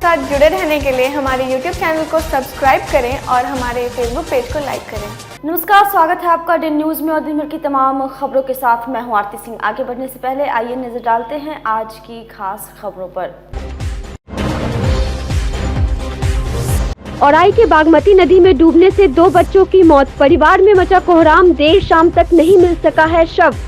साथ जुड़े रहने के लिए हमारे YouTube चैनल को सब्सक्राइब करें और हमारे Facebook पेज को लाइक करें। नमस्कार, स्वागत है आपका डे न्यूज में और दिन भर की तमाम खबरों के साथ मैं हूं आरती सिंह। आगे बढ़ने से पहले आइए नजर डालते हैं आज की खास खबरों पर। औराई के बागमती नदी में डूबने से 2 बच्चों की मौत, परिवार में मचा कोहराम, देर शाम तक नहीं मिल सका है शव।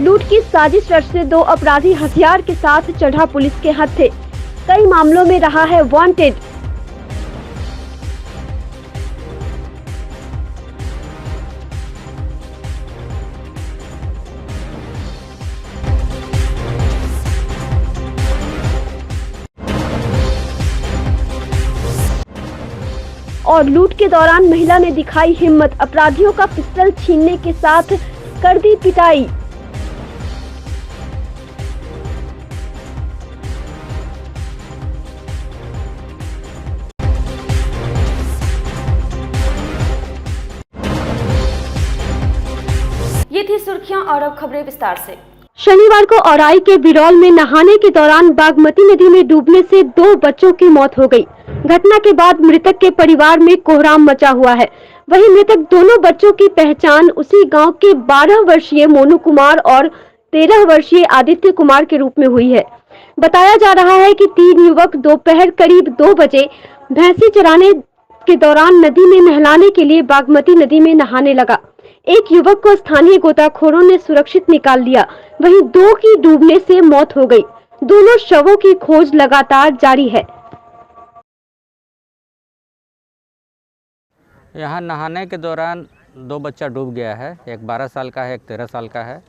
लूट की साजिश रचते 2 अपराधी हथियार के साथ चढ़ा पुलिस के हत्थे, कई मामलों में रहा है वांटेड। और लूट के दौरान महिला ने दिखाई हिम्मत, अपराधियों का पिस्टल छीनने के साथ कर दी पिटाई। ये थी सुर्खियां और अब खबरें विस्तार से। शनिवार को औराई के बिरौल में नहाने के दौरान बागमती नदी में डूबने से 2 बच्चों की मौत हो गई। घटना के बाद मृतक के परिवार में कोहराम मचा हुआ है। वहीं मृतक दोनों बच्चों की पहचान उसी गांव के 12 वर्षीय मोनू कुमार और 13 वर्षीय आदित्य कुमार के रूप में हुई है। बताया जा रहा है कि 3 युवक दोपहर करीब 2 बजे भैंसी चराने के दौरान नदी में नहलाने के लिए बागमती नदी में नहाने लगा। एक युवक को स्थानीय गोताखोरों ने सुरक्षित निकाल लिया, वहीं 2 की डूबने से मौत हो गई। दोनों शवों की खोज लगातार जारी है। यहाँ नहाने के दौरान 2 बच्चा डूब गया है। एक 12 साल का है, एक 13 साल का है।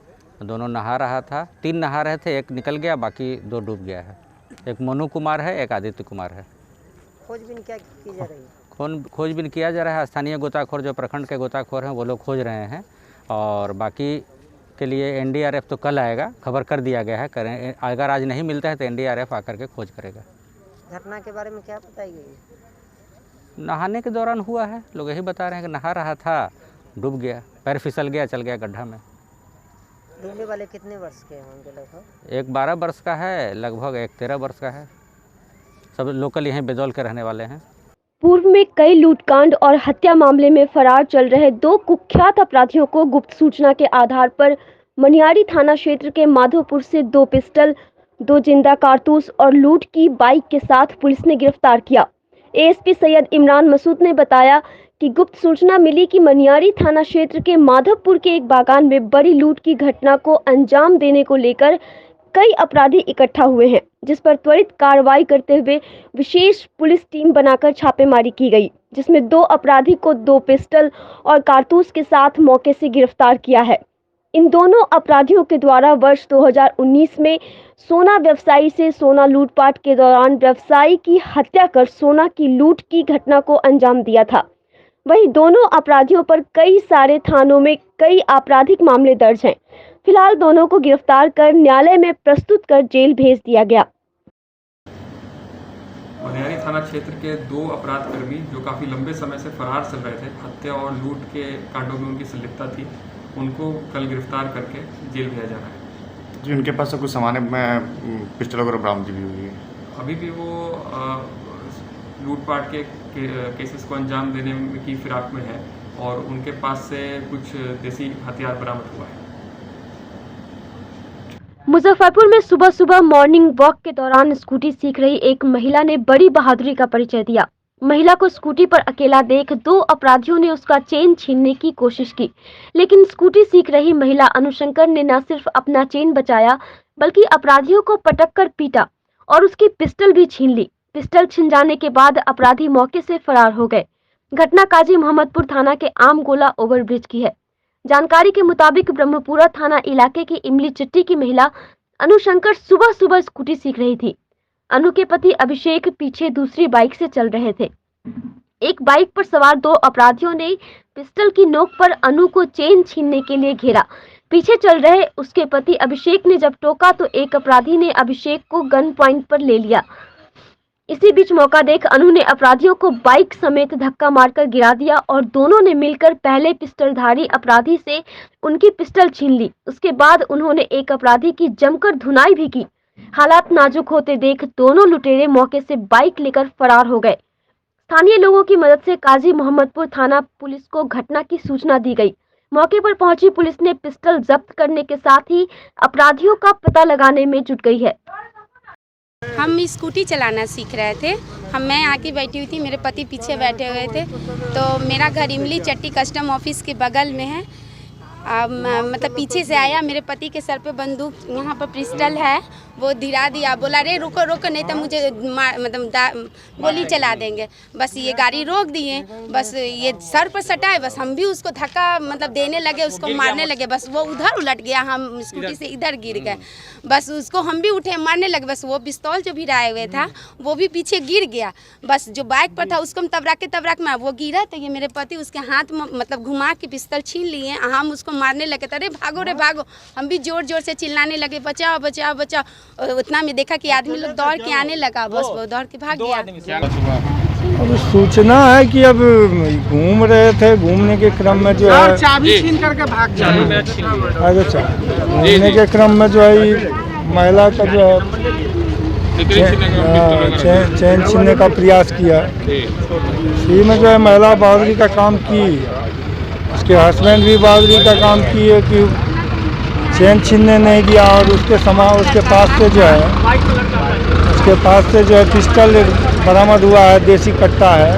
दोनों नहा रहा था, 3 नहा रहे थे, एक निकल गया, बाकी 2 डूब गया है। एक मोनू कुमार है, एक आदित्य कुमार है। खोजबीन क्या की जा रही है? खोजबीन किया जा रहा है। स्थानीय गोताखोर जो प्रखंड के गोताखोर हैं वो लोग खोज रहे हैं और बाकी के लिए एनडीआरएफ तो कल आएगा, खबर कर दिया गया है। अगर आज नहीं मिलता है तो एनडीआरएफ आकर के खोज करेगा। घटना के बारे में क्या बताई गई? नहाने के दौरान हुआ है, लोग यही बता रहे हैं कि नहा रहा था, डूब गया, पैर फिसल गया, चल गया गड्ढा में। डूबने वाले कितने वर्ष के होंगे लगभग? एक 12 वर्ष का है, लगभग एक 13 वर्ष का है। सब लोकल यहीं बेदौल के रहने वाले हैं। पूर्व में कई लूटकांड और हत्या मामले में फरार चल रहे 2 कुख्यात अपराधियों को गुप्त सूचना के आधार पर मनियारी थाना क्षेत्र के माधोपुर से 2 पिस्टल, 2 जिंदा कारतूस और लूट की बाइक के साथ पुलिस ने गिरफ्तार किया। एएसपी सैयद इमरान मसूद ने बताया कि गुप्त सूचना मिली कि मनियारी थाना क्षेत्र के माधवपुर के एक बागान में बड़ी लूट की घटना को अंजाम देने को लेकर कई अपराधी इकट्ठा हुए हैं, जिस पर त्वरित कार्रवाई करते हुए विशेष पुलिस टीम बनाकर छापेमारी की गई, जिसमें 2 अपराधी को 2 पिस्टल और कारतूस के साथ मौके से गिरफ्तार किया है। इन दोनों अपराधियों के द्वारा वर्ष 2019 में सोना व्यवसायी से सोना लूटपाट के दौरान व्यवसायी की हत्या कर सोना की लूट की घटना को अंजाम दिया था। वहीं दोनों अपराधियों पर कई सारे थानों में कई आपराधिक मामले दर्ज हैं। फिलहाल दोनों को गिरफ्तार कर न्यायालय में प्रस्तुत कर जेल भेज दिया गया। मनियारी थाना क्षेत्र के 2 अपराधकर्मी जो काफ़ी लंबे समय से फरार चल रहे थे, हत्या और लूट के कांडों में उनकी संलिप्तता थी, उनको कल गिरफ्तार करके जेल भेजा जा रहा है। जी, उनके पास से कुछ सामान में पिस्टल वगैरह बरामदगी भी हुई है। अभी भी वो लूटपाट के केसेस को अंजाम देने की फिराक में है और उनके पास से कुछ देसी हथियार बरामद हुआ है। मुजफ्फरपुर में सुबह सुबह मॉर्निंग वॉक के दौरान स्कूटी सीख रही एक महिला ने बड़ी बहादुरी का परिचय दिया। महिला को स्कूटी पर अकेला देख 2 अपराधियों ने उसका चेन छीनने की कोशिश की, लेकिन स्कूटी सीख रही महिला अनुशंकर ने न सिर्फ अपना चेन बचाया बल्कि अपराधियों को पटक कर पीटा और उसकी पिस्टल भी छीन ली। पिस्टल छिन जाने के बाद अपराधी मौके से फरार हो गए। घटना काजी मोहम्मदपुर थाना के आम गोला ओवरब्रिज की है। जानकारी के मुताबिक ब्रह्मपुरा थाना इलाके की इमली चिट्टी की महिला अनुशंकर सुबह सुबह स्कूटी सीख रही थी। अनु के पति अभिषेक पीछे दूसरी बाइक से चल रहे थे। एक बाइक पर सवार 2 अपराधियों ने पिस्टल की नोक पर अनु को चेन छीनने के लिए घेरा। पीछे चल रहे उसके पति अभिषेक ने जब टोका तो एक अपराधी ने अभिषेक को गन पॉइंट पर ले लिया। इसी बीच मौका देख अनु ने अपराधियों को बाइक समेत धक्का मारकर गिरा दिया और दोनों ने मिलकर पहले पिस्टलधारी अपराधी से उनकी पिस्टल छीन ली। उसके बाद उन्होंने एक अपराधी की जमकर धुनाई भी की। हालात नाजुक होते देख दोनों लुटेरे मौके से बाइक लेकर फरार हो गए। स्थानीय लोगों की मदद से काजी मोहम्मदपुर थाना पुलिस को घटना की सूचना दी गई। मौके पर पहुंची पुलिस ने पिस्टल जब्त करने के साथ ही अपराधियों का पता लगाने में जुट गई है। हम स्कूटी चलाना सीख रहे थे। मैं आके बैठी हुई थी, मेरे पति पीछे बैठे हुए थे। तो मेरा घर इमली चट्टी कस्टम ऑफिस के बगल में है। मतलब पीछे से आया, मेरे पति के सर पे बंदूक, यहाँ पर पिस्टल है, वो धिरा दिया। बोला रे रुको रुको, नहीं तो मुझे गोली चला देंगे। बस ये गाड़ी रोक दिए, बस ये सर पर सटाए, बस हम भी उसको धक्का देने लगे, उसको मारने लगे। बस वो उधर उलट गया, हम स्कूटी से इधर गिर गए। बस उसको हम भी उठे मारने लगे। बस वो पिस्तौल जो भिराए हुए था वो भी पीछे गिर गया। बस जो बाइक पर था उसको हम तबराक में वो गिरा, तो ये मेरे पति उसके हाथ में घुमा के पिस्तौल छीन लिए। हम उसको मारने लगे, अरे भागो रे भागो। हम भी जोर जोर से चिल्लाने लगे, बचाओ बचाओ बचाओ। उतना में देखा कि आदमी लोग दौड़ के आने लगा, बस वो दौड़ के भाग गया। अब सूचना है कि अब घूम रहे थे, घूमने के क्रम में जो है चाबी छीन करके भाग गया। अच्छा, घूमने के क्रम में जो है महिला का जो है चैन छीनने का प्रयास किया। इसी में जो है महिला बहादुरी का काम की, उसके हस्बैंड भी बहादुरी का काम किए कि चैन छीनने नहीं दिया। और उसके पास से जो है पिस्टल बरामद हुआ है, देसी कट्टा है।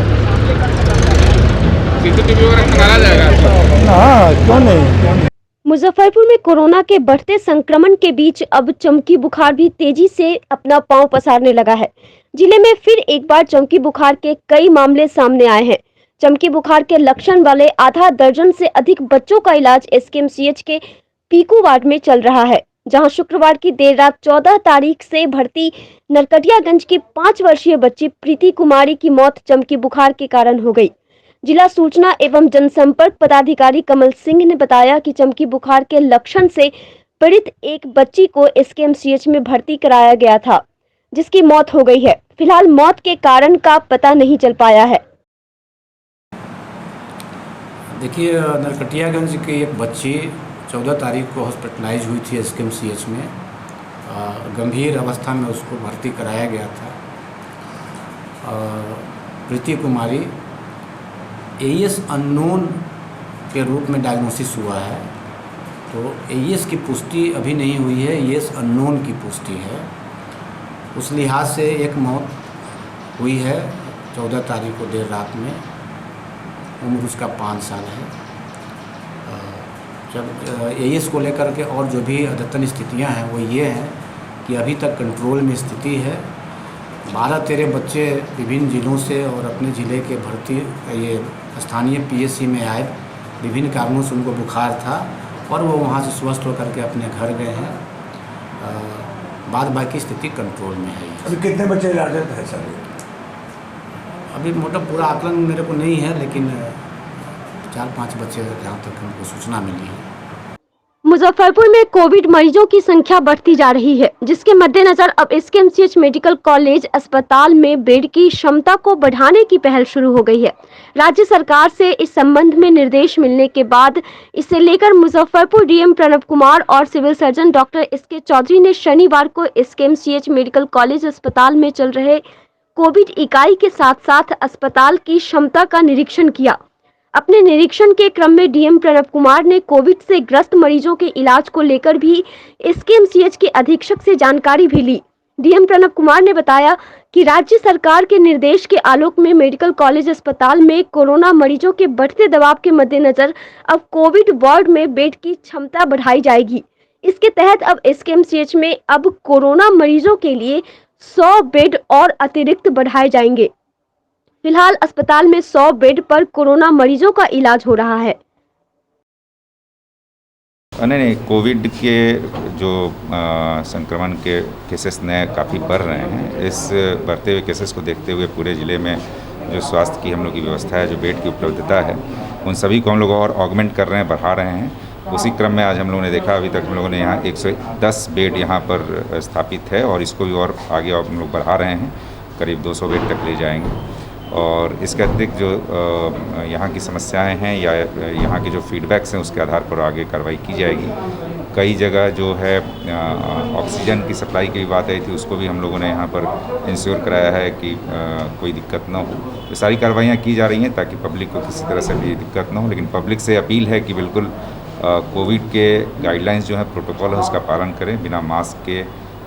सीसीटीवी वगैरह निकाला जाएगा? हाँ, क्यों नहीं। मुजफ्फरपुर में कोरोना के बढ़ते संक्रमण के बीच अब चमकी बुखार भी तेजी से अपना पांव पसारने लगा है। जिले में फिर एक बार चमकी बुखार के कई मामले सामने आए हैं। चमकी बुखार के लक्षण वाले आधा दर्जन से अधिक बच्चों का इलाज एसकेएमसीएच के पीकू वार्ड में चल रहा है, जहां शुक्रवार की देर रात 14 तारीख से भर्ती नरकटियागंज की 5 वर्षीय बच्ची प्रीति कुमारी की मौत चमकी बुखार के कारण हो गई। जिला सूचना एवं जनसंपर्क पदाधिकारी कमल सिंह ने बताया कि चमकी बुखार के लक्षण से पीड़ित एक बच्ची को एसकेएमसीएच में भर्ती कराया गया था, जिसकी मौत हो गई है। फिलहाल मौत के कारण का पता नहीं चल पाया है। देखिए, नरकटियागंज की एक बच्ची 14 तारीख को हॉस्पिटलाइज हुई थी एसकेएमसीएच में। गंभीर अवस्था में उसको भर्ती कराया गया था। प्रीति कुमारी एईएस अननोन के रूप में डायग्नोसिस हुआ है। तो एईएस की पुष्टि अभी नहीं हुई है, एईएस अननोन की पुष्टि है। उस लिहाज से एक मौत हुई है 14 तारीख को देर रात में। उम्र उसका 5 साल है। जब एईएस को लेकर के और जो भी अद्यतन स्थितियां हैं वो ये हैं कि अभी तक कंट्रोल में स्थिति है। 12-13 बच्चे विभिन्न ज़िलों से और अपने ज़िले के भर्ती ये स्थानीय पीएचसी में आए। विभिन्न कारणों से उनको बुखार था और वो वहाँ से स्वस्थ होकर के अपने घर गए हैं। बाद बाकी स्थिति कंट्रोल में है। अभी कितने बच्चे इलाजत है सर? अभी मोटा पूरा आकलन मेरे को नहीं है, लेकिन 4-5 बच्चे जहाँ तक हमको सूचना मिली है। मुजफ्फरपुर में कोविड मरीजों की संख्या बढ़ती जा रही है, जिसके मद्देनजर अब एसकेएमसीएच मेडिकल कॉलेज अस्पताल में बेड की क्षमता को बढ़ाने की पहल शुरू हो गई है। राज्य सरकार से इस संबंध में निर्देश मिलने के बाद इसे लेकर मुजफ्फरपुर डीएम प्रणव कुमार और civil surgeon doctor SK Chaudhary ने शनिवार को एसकेएमसीएच मेडिकल कॉलेज अस्पताल में चल रहे कोविड इकाई के साथ साथ अस्पताल की क्षमता का निरीक्षण किया। अपने निरीक्षण के क्रम में डीएम प्रणव कुमार ने कोविड से ग्रस्त मरीजों के इलाज को लेकर भी एसकेएमसीएच के अधीक्षक से जानकारी भी ली। डीएम प्रणव कुमार ने बताया कि राज्य सरकार के निर्देश के आलोक में मेडिकल कॉलेज अस्पताल में कोरोना मरीजों के बढ़ते दबाव के मद्देनजर अब कोविड वार्ड में बेड की क्षमता बढ़ाई जाएगी। इसके तहत अब एसकेएमसीएच में अब कोरोना मरीजों के लिए 100 बेड और अतिरिक्त बढ़ाए जाएंगे। फिलहाल अस्पताल में 100 बेड पर कोरोना मरीजों का इलाज हो रहा है। नहीं, कोविड के जो संक्रमण के केसेस नए काफ़ी बढ़ रहे हैं। इस बढ़ते हुए केसेस को देखते हुए पूरे ज़िले में जो स्वास्थ्य की हम लोग की व्यवस्था है, जो बेड की उपलब्धता है, उन सभी को हम लोग और ऑगमेंट कर रहे हैं, बढ़ा रहे हैं। उसी क्रम में आज हम लोगों ने देखा, अभी तक हम लोगों ने यहाँ 110 बेड यहाँ पर स्थापित है और इसको भी और आगे हम लोग बढ़ा रहे हैं। करीब 200 बेड तक ले जाएंगे। और इसके अतिरिक्त जो यहाँ की समस्याएं हैं या यहाँ के जो फीडबैक्स हैं उसके आधार पर आगे कार्रवाई की जाएगी। कई जगह जो है ऑक्सीजन की सप्लाई की बात आई थी, उसको भी हम लोगों ने यहाँ पर इंश्योर कराया है कि कोई दिक्कत ना हो। तो सारी कार्रवाइयाँ की जा रही हैं ताकि पब्लिक को किसी तरह से भी दिक्कत ना हो। लेकिन पब्लिक से अपील है कि बिल्कुल कोविड के गाइडलाइंस जो है, प्रोटोकॉल है, उसका पालन करें। बिना मास्क के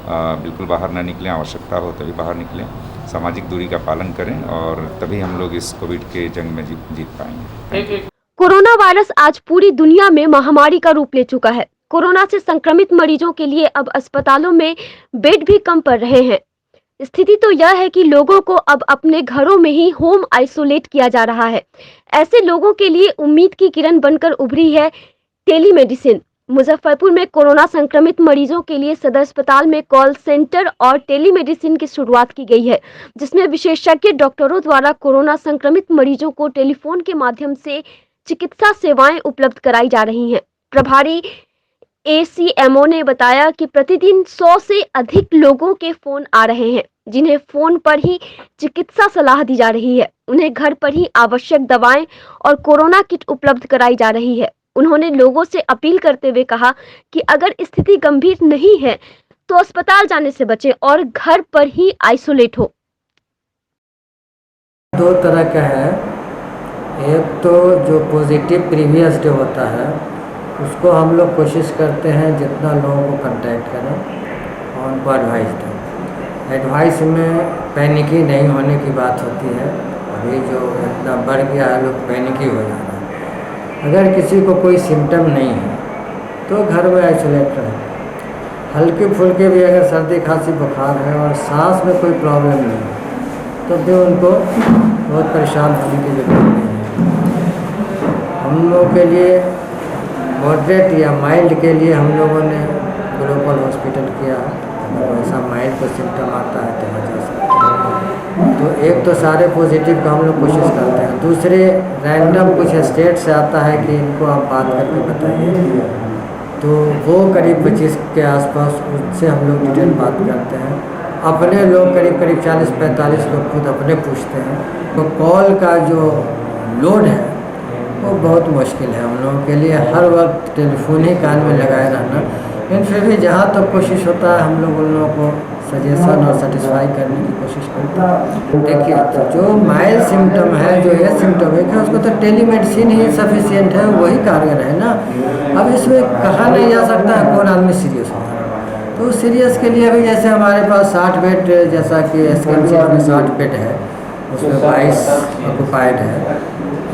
बिल्कुल बाहर ना निकलें, आवश्यकता हो तभी बाहर निकलें, सामाजिक दूरी का पालन करें और तभी हम लोग इस कोविड के जंग में जीत पाएंगे। कोरोना वायरस आज पूरी दुनिया में महामारी का रूप ले चुका है। कोरोना से संक्रमित मरीजों के लिए अब अस्पतालों में बेड भी कम पड़ रहे हैं। स्थिति तो यह है कि लोगों को अब अपने घरों में ही होम आइसोलेट किया जा रहा है। ऐसे लोगों के लिए उम्मीद की किरण बनकर उभरी है टेलीमेडिसिन। मुजफ्फरपुर में कोरोना संक्रमित मरीजों के लिए सदर अस्पताल में कॉल सेंटर और टेलीमेडिसिन की शुरुआत की गई है, जिसमें विशेषज्ञ डॉक्टरों द्वारा कोरोना संक्रमित मरीजों को टेलीफोन के माध्यम से चिकित्सा सेवाएं उपलब्ध कराई जा रही हैं। प्रभारी ACMO ने बताया कि प्रतिदिन 100 से अधिक लोगों के फोन आ रहे हैं, जिन्हें फोन पर ही चिकित्सा सलाह दी जा रही है। उन्हें घर पर ही आवश्यक दवाएं और कोरोना किट उपलब्ध कराई जा रही है। उन्होंने लोगों से अपील करते हुए कहा कि अगर स्थिति गंभीर नहीं है तो अस्पताल जाने से बचें और घर पर ही आइसोलेट हो। दो तरह का है, एक तो जो पॉजिटिव प्रीवियस डे होता है उसको हम लोग कोशिश करते हैं जितना लोगों को कांटेक्ट करें और उनको एडवाइस दें। एडवाइस में पैनिकी नहीं होने की बात होती है। अभी जो इतना बढ़ गया है, लोग पैनिकी हो जा रहा है। अगर किसी को कोई सिम्टम नहीं है तो घर में आइसोलेट रहें। हल्के फुल्के भी अगर सर्दी खांसी बुखार है और सांस में कोई प्रॉब्लम नहीं है तो भी उनको बहुत परेशान होने की जरूरत नहीं है। हम लोगों के लिए मॉडरेट या माइल्ड के लिए हम लोगों ने ग्लोबल हॉस्पिटल किया। अगर वैसा माइल्ड को सिम्टम आता है तो वजह से तो एक तो सारे पॉजिटिव का हम लोग कोशिश करते हैं। दूसरे रैंडम कुछ स्टेट से आता है कि इनको आप बात करके बताइए, तो वो करीब 25 के आसपास उससे हम लोग डिटेल बात करते हैं। अपने लोग करीब 40-45 लोग खुद अपने पूछते हैं। तो कॉल का जो लोड है वो बहुत मुश्किल है हम लोगों के लिए। हर वक्त टेलीफोन ही कान में लगाए रहना, लेकिन फिर भी जहाँ तक कोशिश होता है हम लोग उन लोगों को सजेशन और सेटिस्फाई करने की कोशिश करते हैं। देखिए, तो जो माइल्ड सिम्टम है, जो ये सिम्टोमिक है, उसको तो टेलीमेडिसिन ही सफिशिएंट है, वही कारगर है ना। अब इसमें कहा नहीं जा सकता है कौन आदमी सीरियस हो। तो सीरियस के लिए भी जैसे हमारे पास 60 बेड, जैसा कि SKMCH में 60 बेड है, उसमें 22 ऑक्यूपाइड है।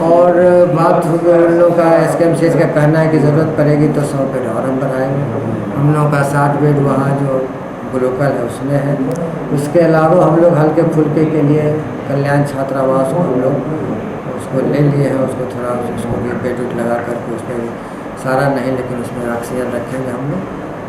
और बात उन लोगों का SKMCH का कहना है कि ज़रूरत पड़ेगी तो 100 बेड और हम बढ़ाएंगे। हम लोगों का 60 बेड वहाँ जो ग्लोकल है उसमें है। उसके अलावा हम लोग हल्के फुल्के के लिए कल्याण छात्रावास को हम लोग उसको ले लिए हैं। उसको थोड़ा उसको भी बेड उड लगा करके उसमें सारा नहीं, लेकिन उसमें ऑक्सीजन रखेंगे हम लोग।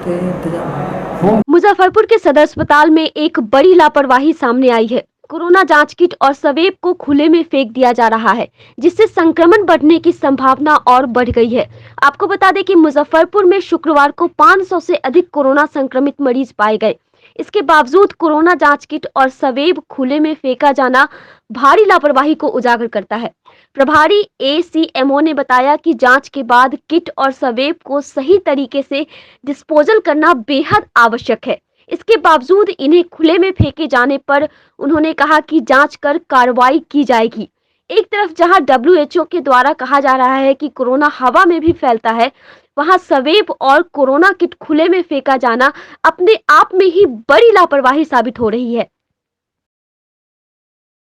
तो ये इंतजाम। मुजफ्फरपुर के सदर अस्पताल में एक बड़ी लापरवाही सामने आई है। कोरोना जांच किट और स्वेब को खुले में फेंक दिया जा रहा है, जिससे संक्रमण बढ़ने की संभावना और बढ़ गई है। आपको बता दें कि मुजफ्फरपुर में शुक्रवार को 500 से अधिक कोरोना संक्रमित मरीज पाए गए। इसके बावजूद कोरोना जांच किट और स्वेब खुले में फेंका जाना भारी लापरवाही को उजागर करता है। प्रभारी ACMO ने बताया कि जांच के बाद किट और स्वेब को सही तरीके से डिस्पोजल करना बेहद आवश्यक है। इसके बावजूद इन्हें खुले में फेंके जाने पर उन्होंने कहा कि जांच कर कार्रवाई की जाएगी। एक तरफ जहां WHO के द्वारा कहा जा रहा है कि कोरोना हवा में भी फैलता है, वहां स्वेब और कोरोना किट खुले में फेंका जाना अपने आप में ही बड़ी लापरवाही साबित हो रही है।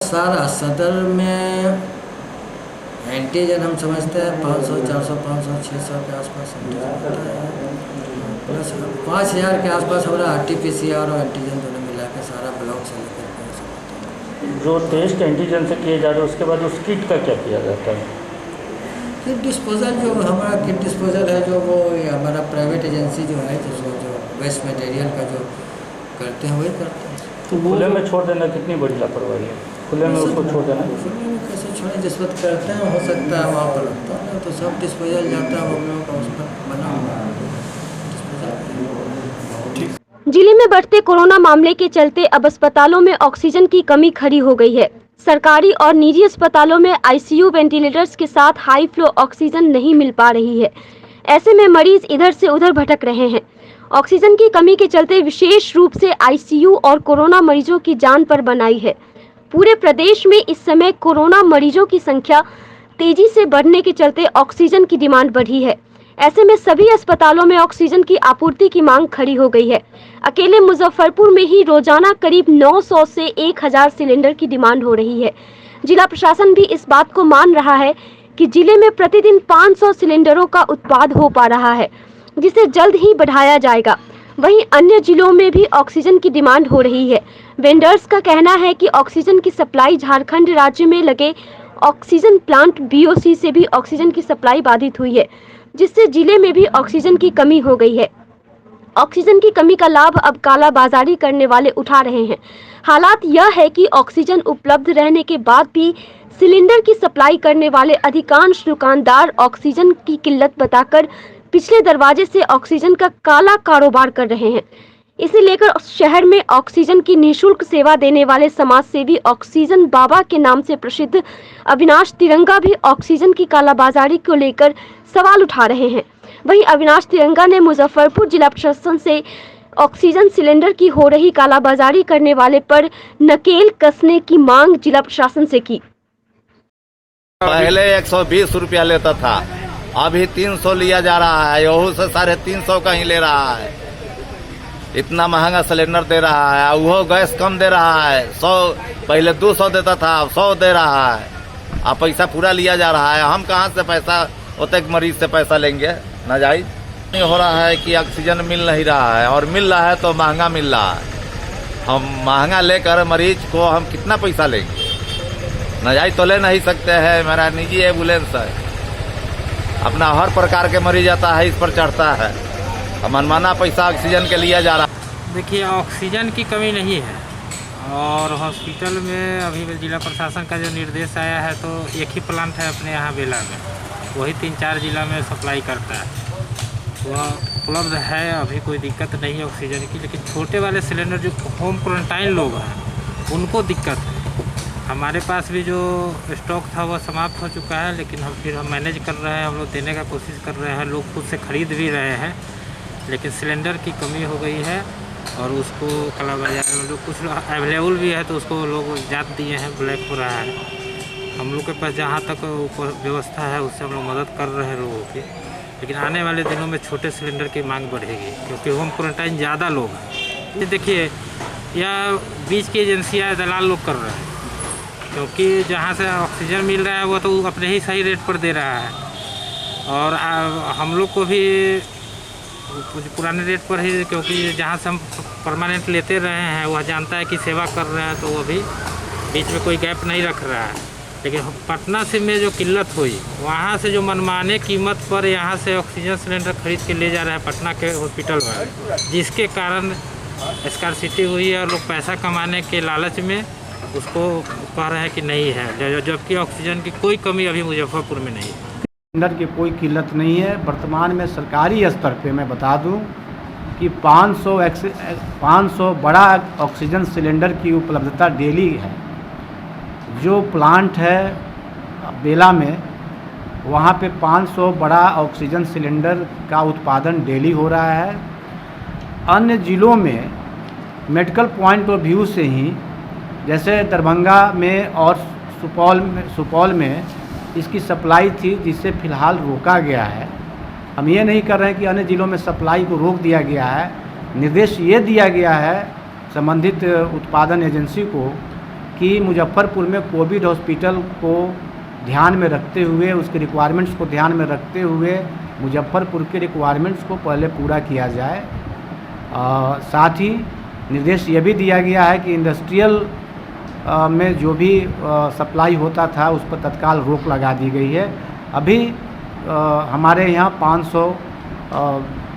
सारा सदर में एंटीजन हम समझते हैं 500, 400, 500, 600 के आसपास प्लस 5000 के आसपास हमारा RT-PCR और एंटीजन दोनों मिला के सारा ब्लॉक से लेकर जो टेस्ट एंटीजन से किए जा रहे हैं उसके बाद उस किट का क्या किया जाता है? किट डिस्पोजल जो हमारा किट डिस्पोजल है, जो वो हमारा प्राइवेट एजेंसी जो है, जिसको जो वेस्ट मटेरियल का जो करते हैं वही करते हैं। तो खुले में छोड़ देना कितनी बड़ी लापरवाही है? खुले में उसको छोड़ देना कैसे छोड़े? जिस वक्त करते हैं हो सकता है वहाँ पर लगता है, तो सब डिस्पोजल जाता है हम लोगों का उस पर बना हुआ। जिले में बढ़ते कोरोना मामले के चलते अब अस्पतालों में ऑक्सीजन की कमी खड़ी हो गई है। सरकारी और निजी अस्पतालों में आईसीयू वेंटिलेटर्स के साथ हाई फ्लो ऑक्सीजन नहीं मिल पा रही है। ऐसे में मरीज इधर से उधर भटक रहे हैं। ऑक्सीजन की कमी के चलते विशेष रूप से आईसीयू और कोरोना मरीजों की जान पर बनाई है। पूरे प्रदेश में इस समय कोरोना मरीजों की संख्या तेजी से बढ़ने के चलते ऑक्सीजन की डिमांड बढ़ी है। ऐसे में सभी अस्पतालों में ऑक्सीजन की आपूर्ति की मांग खड़ी हो गई है। अकेले मुजफ्फरपुर में ही रोजाना करीब 900 से 1000 सिलेंडर की डिमांड हो रही है। जिला प्रशासन भी इस बात को मान रहा है कि जिले में प्रतिदिन 500 सिलेंडरों का उत्पादन हो पा रहा है, जिसे जल्द ही बढ़ाया जाएगा। वहीं अन्य जिलों में भी ऑक्सीजन की डिमांड हो रही है। वेंडर्स का कहना है कि ऑक्सीजन की सप्लाई झारखंड राज्य में लगे ऑक्सीजन प्लांट बीओसी से भी ऑक्सीजन की सप्लाई बाधित हुई है, जिससे जिले में भी ऑक्सीजन की कमी हो गई है। ऑक्सीजन की कमी का लाभ अब कालाबाजारी करने वाले उठा रहे हैं। हालात यह है कि ऑक्सीजन उपलब्ध रहने के बाद भी सिलेंडर की सप्लाई करने वाले अधिकांश दुकानदार ऑक्सीजन की किल्लत बताकर पिछले दरवाजे से ऑक्सीजन का काला कारोबार कर रहे हैं। इसे लेकर शहर में ऑक्सीजन की निःशुल्क सेवा देने वाले समाज सेवी ऑक्सीजन बाबा के नाम से प्रसिद्ध अविनाश तिरंगा भी ऑक्सीजन की कालाबाजारी को लेकर सवाल उठा रहे हैं। वहीं अविनाश तिरंगा ने मुजफ्फरपुर जिला प्रशासन से ऑक्सीजन सिलेंडर की हो रही कालाबाजारी करने वाले पर नकेल कसने की मांग जिला प्रशासन से की। पहले 120 रुपया लेता था, अभी 300 लिया जा रहा है, यहू से 350 का ही ले रहा है। इतना महंगा सिलेंडर दे रहा है, वो गैस कम दे रहा है। 100 पहले 200 देता था, 100 दे रहा है। अब पैसा पूरा लिया जा रहा है। हम कहाँ से पैसा होते मरीज से पैसा लेंगे? नाजायज नहीं हो रहा है कि ऑक्सीजन मिल नहीं रहा है, और मिल रहा है तो महंगा मिल रहा है। हम महंगा लेकर मरीज को हम कितना पैसा लेंगे? नाजायज तो ले नहीं सकते हैं। मेरा निजी एम्बुलेंस है, अपना हर प्रकार के मरीज आता है, इस पर चढ़ता है। मनमाना पैसा ऑक्सीजन के लिया जा रहा है। देखिए, ऑक्सीजन की कमी नहीं है, और हॉस्पिटल में अभी जिला प्रशासन का जो निर्देश आया है तो एक ही प्लांट है अपने यहाँ बेला में, वही 3-4 जिला में सप्लाई करता है। वह उपलब्ध है, अभी कोई दिक्कत नहीं है ऑक्सीजन की। लेकिन छोटे वाले सिलेंडर जो होम क्वारंटाइन लोग हैं उनको दिक्कत है। हमारे पास भी जो स्टॉक था वह समाप्त हो चुका है, लेकिन हम मैनेज कर रहे हैं, हम लोग देने का कोशिश कर रहे हैं। लोग खुद से खरीद भी रहे हैं, लेकिन सिलेंडर की कमी हो गई है और उसको काला बाजार में लोग कुछ अवेलेबल भी है तो उसको लोग जात दिए हैं, ब्लैक हो रहा है। हम लोग के पास जहाँ तक व्यवस्था है उससे हम लोग मदद कर रहे हैं लोगों की। लेकिन आने वाले दिनों में छोटे सिलेंडर की मांग बढ़ेगी, क्योंकि होम क्वारंटाइन ज़्यादा लोग हैं। ये देखिए, यह बीच की एजेंसियाँ दलाल लोग कर रहे हैं, क्योंकि जहाँ से ऑक्सीजन मिल रहा है वो तो अपने ही सही रेट पर दे रहा है, और हम लोग को भी पुराने रेट पर ही, क्योंकि जहाँ से हम परमानेंट लेते रहे हैं वह जानता है कि सेवा कर रहे हैं, तो वो भी बीच में कोई गैप नहीं रख रहा है। लेकिन पटना से में जो किल्लत हुई, वहाँ से जो मनमाने कीमत पर यहाँ से ऑक्सीजन सिलेंडर खरीद के ले जा रहे हैं पटना के हॉस्पिटल में, जिसके कारण स्कार्सिटी हुई है और लोग पैसा कमाने के लालच में उसको कह रहे हैं कि नहीं है, जबकि ऑक्सीजन की कोई कमी अभी मुजफ्फरपुर में नहीं है। सिलेंडर की कोई किल्लत नहीं है। वर्तमान में सरकारी स्तर पे मैं बता दूं कि 500 बड़ा ऑक्सीजन सिलेंडर की उपलब्धता डेली है। जो प्लांट है बेला में, वहाँ पे 500 बड़ा ऑक्सीजन सिलेंडर का उत्पादन डेली हो रहा है। अन्य ज़िलों में मेडिकल पॉइंट ऑफ व्यू से ही, जैसे दरभंगा में और सुपौल में इसकी सप्लाई थी, जिसे फ़िलहाल रोका गया है। हम ये नहीं कर रहे हैं कि अन्य ज़िलों में सप्लाई को रोक दिया गया है। निर्देश ये दिया गया है संबंधित उत्पादन एजेंसी को कि मुजफ्फरपुर में कोविड हॉस्पिटल को ध्यान में रखते हुए, उसके रिक्वायरमेंट्स को ध्यान में रखते हुए मुजफ्फरपुर के रिक्वायरमेंट्स को पहले पूरा किया जाए। साथ ही निर्देश ये भी दिया गया है कि इंडस्ट्रियल में जो भी सप्लाई होता था उस पर तत्काल रोक लगा दी गई है। अभी हमारे यहाँ 500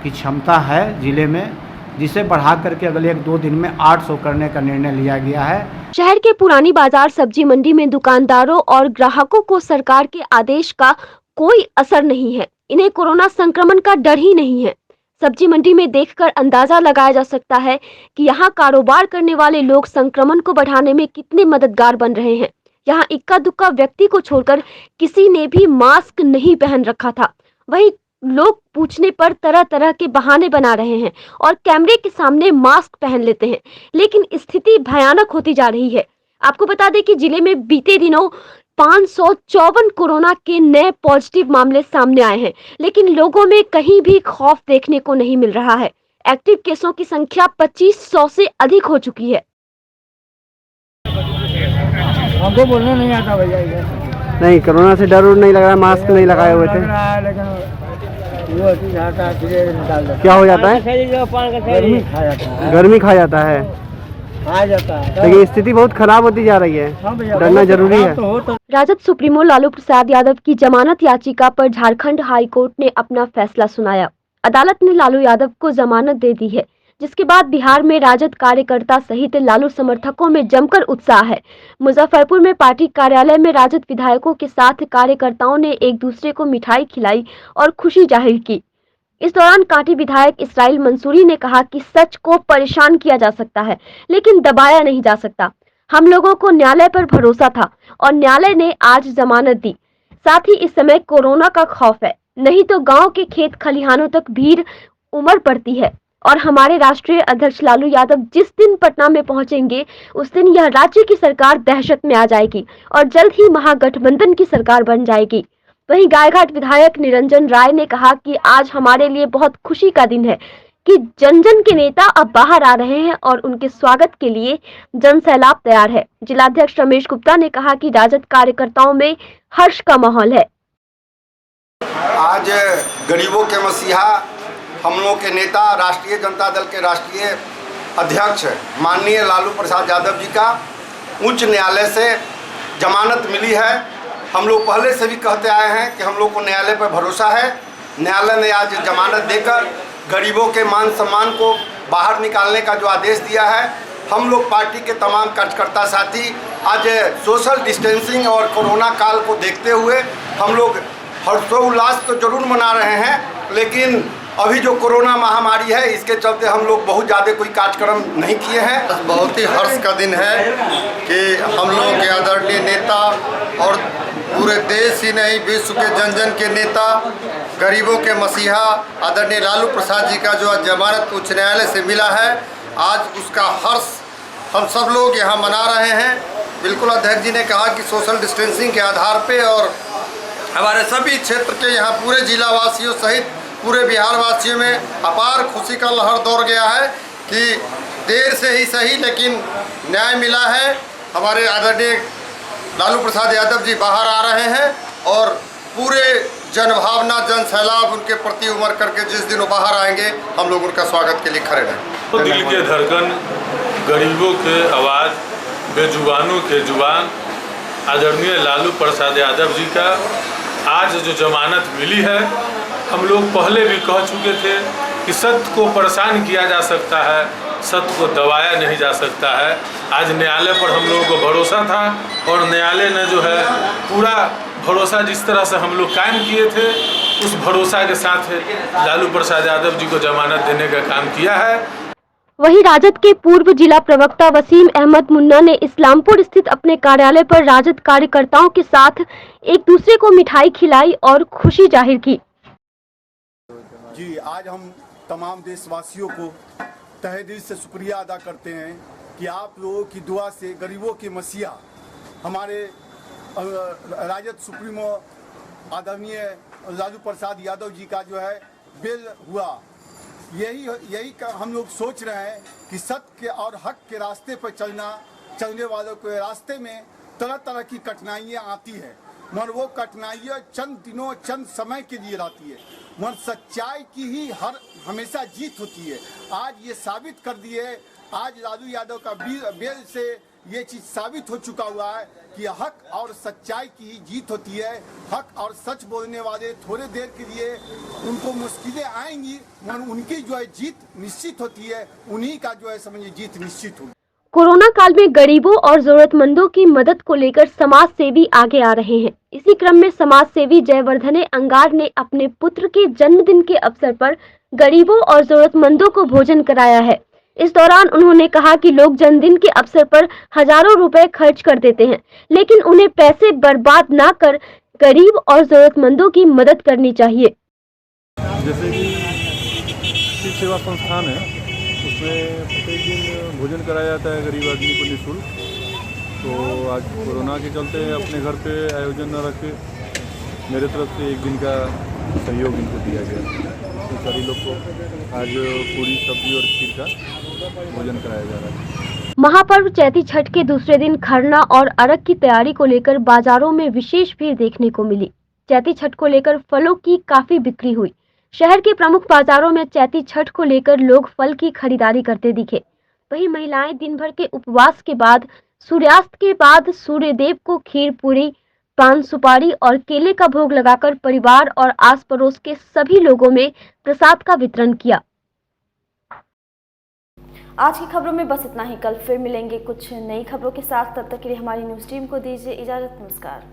की क्षमता है ज़िले में, जिसे बढ़ा करके अगले 1-2 दिन में 800 करने का निर्णय लिया गया है। शहर के पुरानी बाजार सब्जी मंडी में दुकानदारों और ग्राहकों को सरकार के आदेश का कोई असर नहीं है। इन्हें कोरोना संक्रमण का डर ही नहीं है। सब्जी मंडी में देखकर अंदाजा लगाया जा सकता है कि यहाँ कारोबार करने वाले लोग संक्रमण को बढ़ाने में कितने मददगार बन रहे हैं। यहाँ इक्का दुक्का व्यक्ति को छोड़कर किसी ने भी मास्क नहीं पहन रखा था। वहीं लोग पूछने पर तरह तरह के बहाने बना रहे हैं और कैमरे के सामने मास्क पहन लेते हैं, लेकिन स्थिति भयानक होती जा रही है। आपको बता दें कि जिले में बीते दिनों 554 कोरोना के नए पॉजिटिव मामले सामने आए हैं, लेकिन लोगों में कहीं भी खौफ देखने को नहीं मिल रहा है। एक्टिव केसों की संख्या 2500 से अधिक हो चुकी है। हमको बोलने नहीं आता भैया ये। नहीं, कोरोना से डर नहीं लग रहा है, मास्क नहीं लगाए हुए थे। क्या हो जाता है? गर्मी खा जाता है। गर्मी खा जाता है, आ जाता है। लेकिन स्थिति बहुत खराब होती जा रही है, डरना जरूरी है। राजद सुप्रीमो लालू प्रसाद यादव की जमानत याचिका पर झारखंड हाई कोर्ट ने अपना फैसला सुनाया। अदालत ने लालू यादव को जमानत दे दी है, जिसके बाद बिहार में राजद कार्यकर्ता सहित लालू समर्थकों में जमकर उत्साह है। मुजफ्फरपुर में पार्टी कार्यालय में राजद विधायकों के साथ कार्यकर्ताओं ने एक दूसरे को मिठाई खिलाई और खुशी जाहिर की। इस दौरान कांटी विधायक इसराइल मंसूरी ने कहा कि सच को परेशान किया जा सकता है, लेकिन दबाया नहीं जा सकता। हम लोगों को न्यायालय पर भरोसा था और न्यायालय ने आज जमानत दी। साथ ही इस समय कोरोना का खौफ है, नहीं तो गांव के खेत खलिहानों तक भीड़ उमड़ पड़ती है। और हमारे राष्ट्रीय अध्यक्ष लालू यादव जिस दिन पटना में पहुंचेंगे, उस दिन यह राज्य की सरकार दहशत में आ जाएगी और जल्द ही महागठबंधन की सरकार बन जाएगी। वहीं गायघाट विधायक निरंजन राय ने कहा कि आज हमारे लिए बहुत खुशी का दिन है कि जन जन के नेता अब बाहर आ रहे हैं और उनके स्वागत के लिए जन सैलाब तैयार है। जिलाध्यक्ष रमेश गुप्ता ने कहा कि राजद कार्यकर्ताओं में हर्ष का माहौल है। आज गरीबों के मसीहा, हम लोग के नेता, राष्ट्रीय जनता दल के राष्ट्रीय अध्यक्ष माननीय लालू प्रसाद यादव जी का उच्च न्यायालय से जमानत मिली है। हम लोग पहले से भी कहते आए हैं कि हम लोग को न्यायालय पर भरोसा है। न्यायालय ने आज जमानत देकर गरीबों के मान सम्मान को बाहर निकालने का जो आदेश दिया है, हम लोग पार्टी के तमाम कार्यकर्ता साथी आज सोशल डिस्टेंसिंग और कोरोना काल को देखते हुए हम लोग हर्षोल्लास तो जरूर मना रहे हैं, लेकिन अभी जो कोरोना महामारी है इसके चलते हम लोग बहुत ज़्यादा कोई कार्यक्रम नहीं किए हैं। बहुत ही हर्ष का दिन है कि हम लोग के आदरणीय नेता और पूरे देश ही नहीं विश्व के जन जन के नेता, गरीबों के मसीहा आदरणीय लालू प्रसाद जी का जो जमानत उच्च न्यायालय से मिला है, आज उसका हर्ष हम सब लोग यहाँ मना रहे हैं। बिल्कुल अध्यक्ष जी ने कहा कि सोशल डिस्टेंसिंग के आधार पे और हमारे सभी क्षेत्र के यहाँ पूरे जिला वासियों सहित पूरे बिहार वासियों में अपार खुशी का लहर दौड़ गया है कि देर से ही सही लेकिन न्याय मिला है। हमारे आदरणीय लालू प्रसाद यादव जी बाहर आ रहे हैं और पूरे जनभावना, जन सैलाब उनके प्रति उमड़ करके जिस दिन वो बाहर आएंगे हम लोग उनका स्वागत के लिए खड़े रहें। तो दिल के धड़कन, गरीबों के आवाज़, बेजुबानों के जुबान आदरणीय लालू प्रसाद यादव जी का आज जो जमानत मिली है, हम लोग पहले भी कह चुके थे कि सत्य को परेशान किया जा सकता है, सत्य को दबाया नहीं जा सकता है। आज न्यायालय पर हम लोगों को भरोसा था और न्यायालय ने जो है पूरा भरोसा जिस तरह से हम लोग कायम किए थे, उस भरोसा के साथ लालू प्रसाद यादव जी को जमानत देने का काम किया है। वहीं राजद के पूर्व जिला प्रवक्ता वसीम अहमद मुन्ना ने इस्लामपुर स्थित अपने कार्यालय पर राजद कार्यकर्ताओं के साथ एक दूसरे को मिठाई खिलाई और खुशी जाहिर की। जी, आज हम तमाम देशवासियों को तहे दिल से शुक्रिया अदा करते हैं कि आप लोगों की दुआ से गरीबों के मसीहा हमारे राजद सुप्रीमो आदरणीय लालू प्रसाद यादव जी का जो है बेल हुआ। यही का हम लोग सोच रहे हैं कि सत्य के और हक के रास्ते पर चलने वालों के रास्ते में तरह तरह की कठिनाइयाँ आती है, मगर वो कठिनाइयाँ चंद दिनों, चंद समय के लिए रहती है, मगर सच्चाई की ही हमेशा जीत होती है। आज ये साबित कर दिए, आज लालू यादव का बेल से ये चीज़ साबित हो चुका हुआ है कि हक और सच्चाई की ही जीत होती है। हक और सच बोलने वाले थोड़े देर के लिए उनको मुश्किलें आएंगी, मगर उनकी जो है जीत निश्चित होती है, उन्हीं का जो है समझिए जीत निश्चित होगी। कोरोना काल में गरीबों और जरूरतमंदों की मदद को लेकर समाज सेवी आगे आ रहे हैं। इसी क्रम में समाज सेवी जयवर्धने अंगार ने अपने पुत्र के जन्मदिन के अवसर पर गरीबों और जरूरतमंदों को भोजन कराया है। इस दौरान उन्होंने कहा कि लोग जन्मदिन के अवसर पर हजारों रुपए खर्च कर देते हैं, लेकिन उन्हें पैसे बर्बाद ना कर गरीब और जरूरतमंदों की मदद करनी चाहिए। जैसे कि शिव सेवा संस्थान है, उसमें प्रत्येक दिन भोजन कराया जाता है गरीब आदमी को निःशुल्क। तो आज कोरोना के चलते अपने घर पे आयोजन न रखे, मेरे तरफ से एक दिन का सहयोग इनको दिया गया। तो सभी लोग को आज पूरी सब्जी और खीर का भोजन कराया जा रहा है। महापर्व चैती छठ के दूसरे दिन खरना और अरग की तैयारी को लेकर बाजारों में विशेष भीड़ देखने को मिली। चैती छठ को लेकर फलों की काफी बिक्री हुई। शहर के प्रमुख बाजारों में चैती छठ को लेकर लोग फल की खरीदारी करते दिखे। वहीं महिलाएं दिन भर के उपवास के बाद सूर्यास्त के बाद सूर्यदेव को खीर पूरी, पान सुपारी और केले का भोग लगाकर परिवार और आस पड़ोस के सभी लोगों में प्रसाद का वितरण किया। आज की खबरों में बस इतना ही। कल फिर मिलेंगे कुछ नई खबरों के साथ। तब तक के लिए हमारी न्यूज़ टीम को दीजिए इजाजत। नमस्कार।